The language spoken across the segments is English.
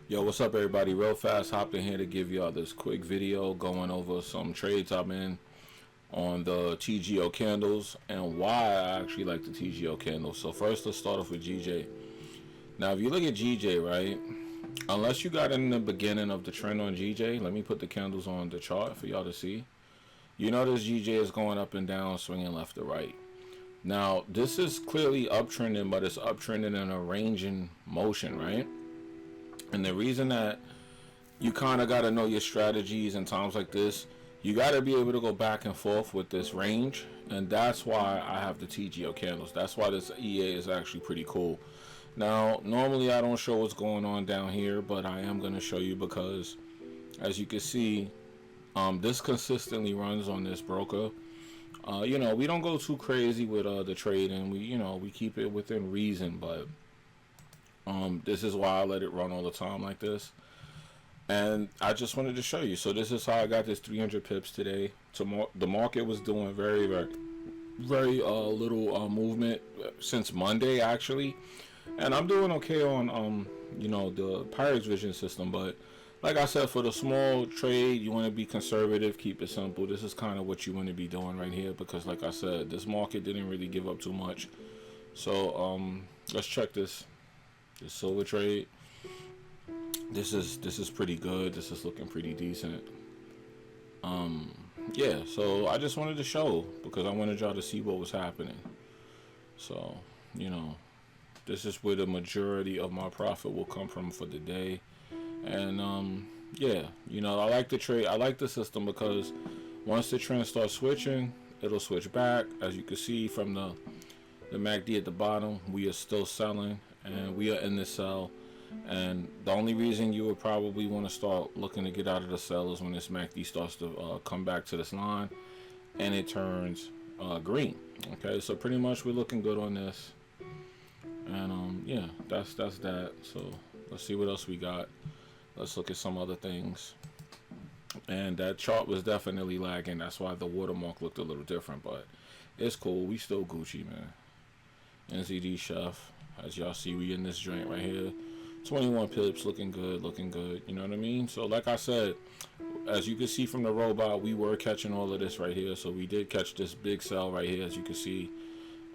Yo, what's up, everybody? Real fast, hopped in here to give y'all this quick video going over some trades I'm in on the TGO candles and why I actually like the TGO candles. So first, let's start off with GJ. Now, if you look at GJ, right, unless you got in the beginning of the trend on GJ, let me put the candles on the chart for y'all to see. You notice GJ is going up and down, swinging left to right. Now, this is clearly uptrending, but it's uptrending in a ranging motion, right? And the reason that you kind of got to know your strategies in times like this, you got to be able to go back and forth with this range. And that's why I have the TGO candles. That's why this EA is actually pretty cool. Now, normally I don't show what's going on down here, but I am going to show you because, as you can see, this consistently runs on this broker. We don't go too crazy with the trading. We keep it within reason, but this is why I let it run all the time like this. And I just wanted to show you. So this is how I got this 300 pips today. The market was doing very little movement since Monday, actually. And I'm doing okay on the Pirates Vision system, but like I said, for the small trade, you want to be conservative, keep it simple. This is kind of what you want to be doing right here because, like I said, this market didn't really give up too much. So let's check this silver trade. This is pretty good. This is looking pretty decent. Yeah, so I just wanted to show because I wanted y'all to see what was happening. So this is where the majority of my profit will come from for the day. And I like the trade. I like the system because once the trend starts switching, it'll switch back. As you can see from the MACD at the bottom, we are still selling and we are in the sell. And the only reason you would probably want to start looking to get out of the sell is when this MACD starts to come back to this line and it turns green. Okay, so pretty much we're looking good on this. And that's that. So let's see what else we got. Let's look at some other things. And that chart was definitely lagging. That's why the watermark looked a little different, but it's cool. We still Gucci, man. NZD Chef. As y'all see, we in this joint right here. 21 pips, looking good. You know what I mean? So like I said, as you can see from the robot, we were catching all of this right here. So we did catch this big sell right here, as you can see.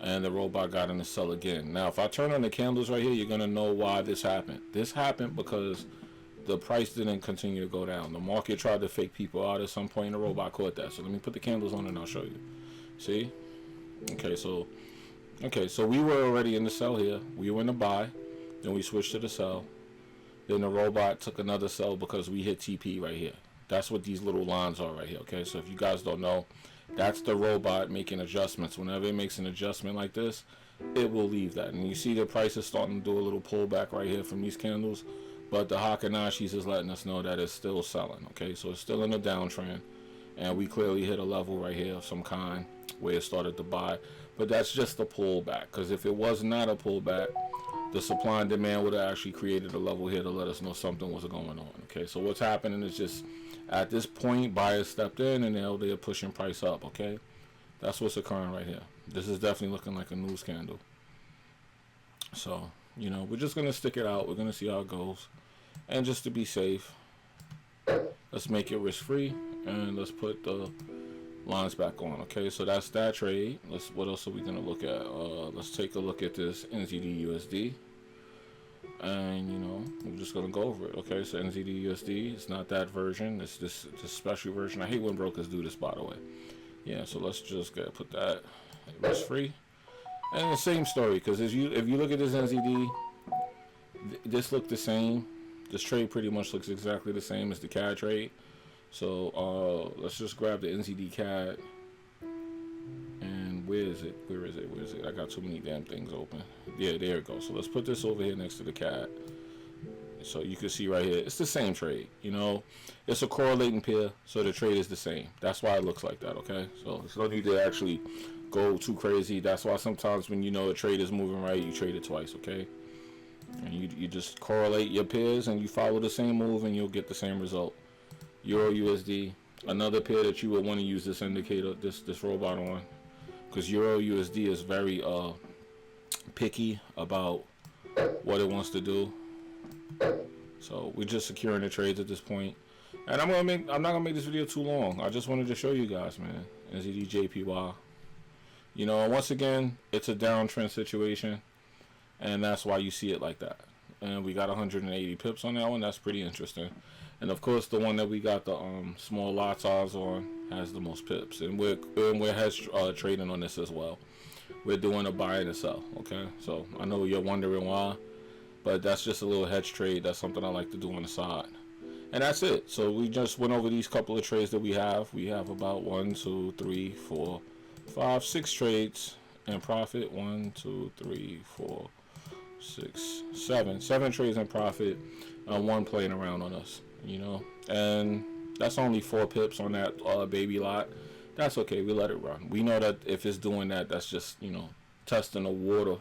And the robot got in the sell again. Now, if I turn on the candles right here, you're going to know why this happened. This happened because the price didn't continue to go down. The market tried to fake people out at some point, and the robot caught that. So let me put the candles on and I'll show you. See? Okay, so we were already in the sell here. We were in the buy. Then we switched to the sell. Then the robot took another sell because we hit TP right here. That's what these little lines are right here. Okay, so if you guys don't know, that's the robot making adjustments. Whenever it makes an adjustment like this, it will leave that. And you see the price is starting to do a little pullback right here from these candles. But the Hakanashis is letting us know that it's still selling. Okay, so it's still in a downtrend. And we clearly hit a level right here of some kind where it started to buy. But that's just a pullback. Because if it was not a pullback, the supply and demand would have actually created a level here to let us know something was going on. Okay, so what's happening is just at this point, buyers stepped in and now they're pushing price up. Okay, that's what's occurring right here. This is definitely looking like a news candle. So we're just gonna stick it out. We're gonna see how it goes, and just to be safe, let's make it risk free and let's put the lines back on. Okay, so that's that trade. What else are we gonna look at? Let's take a look at this NZD USD. And we're just gonna go over it. Okay, so NZD USD, it's not that version, it's this special version. I hate when brokers do this, by the way. Yeah, so let's just put that risk free. And the same story, because if you look at this NZD, this looked the same. This trade pretty much looks exactly the same as the CAD trade. So let's just grab the NZD CAD. And where is it? I got too many damn things open. Yeah, there it goes. So let's put this over here next to the CAD. So you can see right here, it's the same trade. It's a correlating pair, so the trade is the same. That's why it looks like that. Okay, so there's no need to actually go too crazy. That's why sometimes when a trade is moving right, you trade it twice. Okay, and you just correlate your pairs and you follow the same move and you'll get the same result. Euro USD, another pair that you would want to use this indicator, this robot on, because Euro USD is very picky about what it wants to do. So we're just securing the trades at this point. And I'm not gonna make this video too long. I just wanted to show you guys, man. NZDJPY. You know, once again, it's a downtrend situation, and that's why you see it like that. And we got 180 pips on that one. That's pretty interesting. And of course, the one that we got the small lot size on has the most pips, and we're hedge trading on this as well. We're doing a buy and a sell. Okay, so I know you're wondering why, but that's just a little hedge trade. That's something I like to do on the side. And that's it. So we just went over these couple of trades that we have. We have about 1, 2, 3, 4, 5, 6 trades in profit. 1, 2, 3, 4, 6, 7 trades in profit. One playing around on us, you know. And that's only 4 pips on that baby lot. That's okay. We let it run. We know that if it's doing that, that's just, you know, testing the water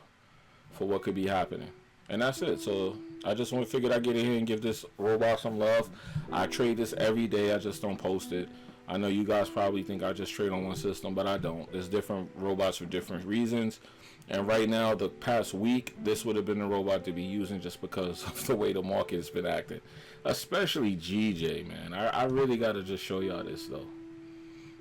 for what could be happening. And that's it. So I just figured I'd get in here and give this robot some love. I trade this every day. I just don't post it. I know you guys probably think I just trade on one system, but I don't. There's different robots for different reasons. And right now, the past week, this would have been the robot to be using just because of the way the market has been acting. Especially GJ, man. I really got to just show y'all this, though.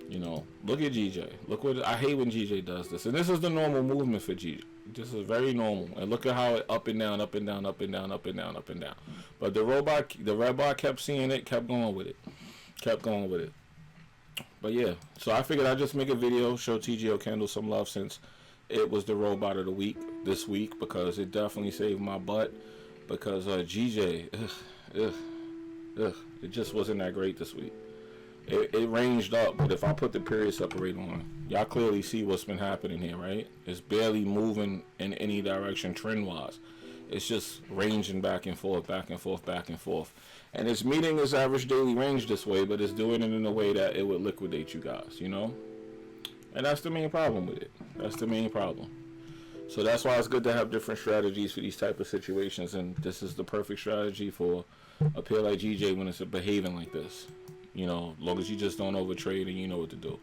You know, look at GJ. Look what I hate when GJ does this. And this is the normal movement for GJ. This is very normal. And look at how it up and down, up and down, up and down, up and down, up and down. But the robot kept seeing it, kept going with it. Kept going with it. But yeah, so I figured I'd just make a video, show TGO Candle some love since it was the robot of the week this week, because it definitely saved my butt. Because GJ, it just wasn't that great this week. It ranged up, but if I put the period separator on, y'all clearly see what's been happening here, right? It's barely moving in any direction trend-wise. It's just ranging back and forth, back and forth, back and forth. And it's meeting its average daily range this way, but it's doing it in a way that it would liquidate you guys, you know? And that's the main problem with it. That's the main problem. So that's why it's good to have different strategies for these type of situations, and this is the perfect strategy for a pair like GJ when it's behaving like this. You know, as long as you just don't overtrade and you know what to do.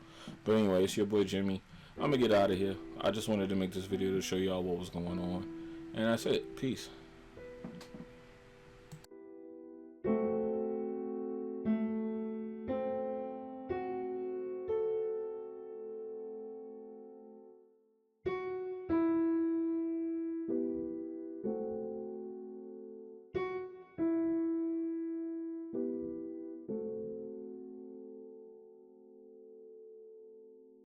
But anyway, it's your boy Jimmy. I'm going to get out of here. I just wanted to make this video to show y'all what was going on. And that's it. Peace.